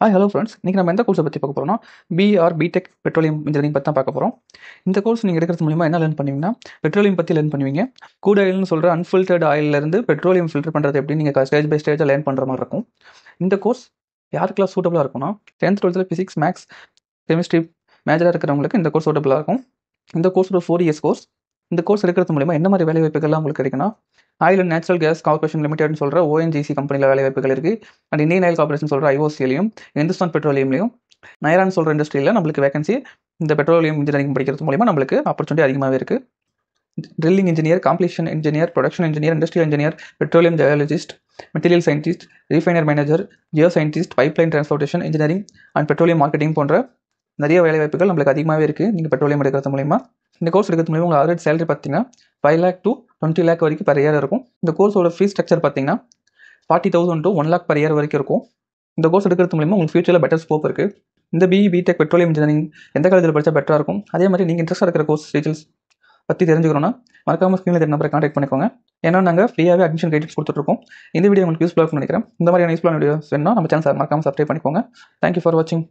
Hi hello friends, இன்றைக்கி நம்ம எந்த கோர்ஸை பற்றி பார்க்க போகிறோம்னா பிஆர் பிடெக் பெட்ரோலியம் இன்ஜினியரிங் பற்றி தான் பார்க்க போகிறோம். இந்த கோர்ஸ் நீங்கள் எடுக்கிறது மூலிமா என்ன லேர்ன் பண்ணுவீங்கன்னா, பெட்ரோலியம் பற்றி லேர்ன் பண்ணுவீங்க. கூட் ஆயில்னு சொல்கிற அன்ஃபில்டர்ட் ஆயிலிருந்து பெட்ரோலியம் ஃபில்டர் பண்ணுறது எப்படி நீங்கள் ஸ்டேஜ் பை ஸ்டேஜாக லேர்ன் பண்ணுற மாதிரி இருக்கும். இந்த கோர்ஸ் யாருக்கெல்லாம் சூட்டபுளாக இருக்கும்னா 10th 12th physics maths chemistry மேஜராக இருக்கிறவங்களுக்கு இந்த கோர்ஸ் சூட்டபுளாக இருக்கும். இந்த கோர்ஸ் ஒரு 4 இயர்ஸ் கோர்ஸ். இந்த கோர்ஸ் எடுக்கிறது மூலிமா என்ன மாதிரி வேலை வாய்ப்புகள்லாம் உங்களுக்கு கிடைக்குன்னா, oil and natural gas corporation லிமிடெட்னு சொல்கிற ஓஎன்ஜிசி கம்பெனியில் வேலை வாய்ப்புகள் இருக்குது. அண்ட் இந்தியன் ஆயில் கார்பரேஷன் சொல்கிற ஐஓசிலையும் இந்துஸ்தான் பெட்ரோலியம்லையும் நயரான்னு சொல்கிற இண்டஸ்ட்ரியில் நம்மளுக்கு வேகன்சி இந்த பெட்ரோலியம் இன்ஜினியரிங் படிக்கிறது மூலிமா நம்மளுக்கு ஆப்பர்ச்சுனிட்டி அதிகமாகவே இருக்குது. Drilling engineer, completion engineer, production engineer, industrial engineer, petroleum geologist, material scientist, refiner manager, geo scientist, pipeline transportation engineering and petroleum marketing போன்ற நிறைய வேலை வாய்ப்புகள் நம்மளுக்கு அதிகமாகவே இருக்குது. நீங்கள் பெட்ரோலியம் எடுக்கிறது மூலிமா இந்த கோர்ஸ் எடுக்கிறது மூலிமா உங்களுக்கு ஆவரேஜ் சேலரி பார்த்தீங்கன்னா 5 lakh to 20 lakh வரைக்கும் per year இருக்கும். இந்த கோர்ஸோட ஃபீஸ் ஸ்ட்ரக்சர் பார்த்தீங்கன்னா 40,000 to 1 lakh per year வரைக்கும் இருக்கும். இந்த கோர்ஸ் எடுக்கிறது மூலிமா உங்களுக்கு ஃபியூச்சரில் பெட்டர் ஸ்கோப் இருக்குது. இந்த பிடெக் பெட்ரோலியம் இன்ஜினியரிங் எந்த காலேஜில் படித்தா பெட்டராக இருக்கும், அதே மாதிரி நீங்கள் இன்ட்ரெஸ்ட்டாக இருக்கிற கோர்ஸ் டீட்டெயில்ஸ் பற்றி தெரிஞ்சுக்கணும்னா மறக்காமல் ஸ்க்ரீனில் தெரிய நம்பரை கான்டாக்ட் பண்ணிக்கோங்க. ஏன்னா நாங்கள் ஃப்ரீயாகவே அட்மிஷன் கைடன்ஸ் கொடுத்துட்ருக்கோம். இந்த வீடியோ உங்களுக்கு யூஸ்ஃபுல்லாக இருக்கும்னு நினைக்கிறேன். இந்த மாதிரியான யூஸ்ஃபுல்லான வீடியோஸ் வேணும்னா நம்ம சேனல் மறக்காமல் சப்ஸ்கிரைப் பண்ணிக்கோங்க. தேங்க்யூ ஃபார் வாட்சிங்.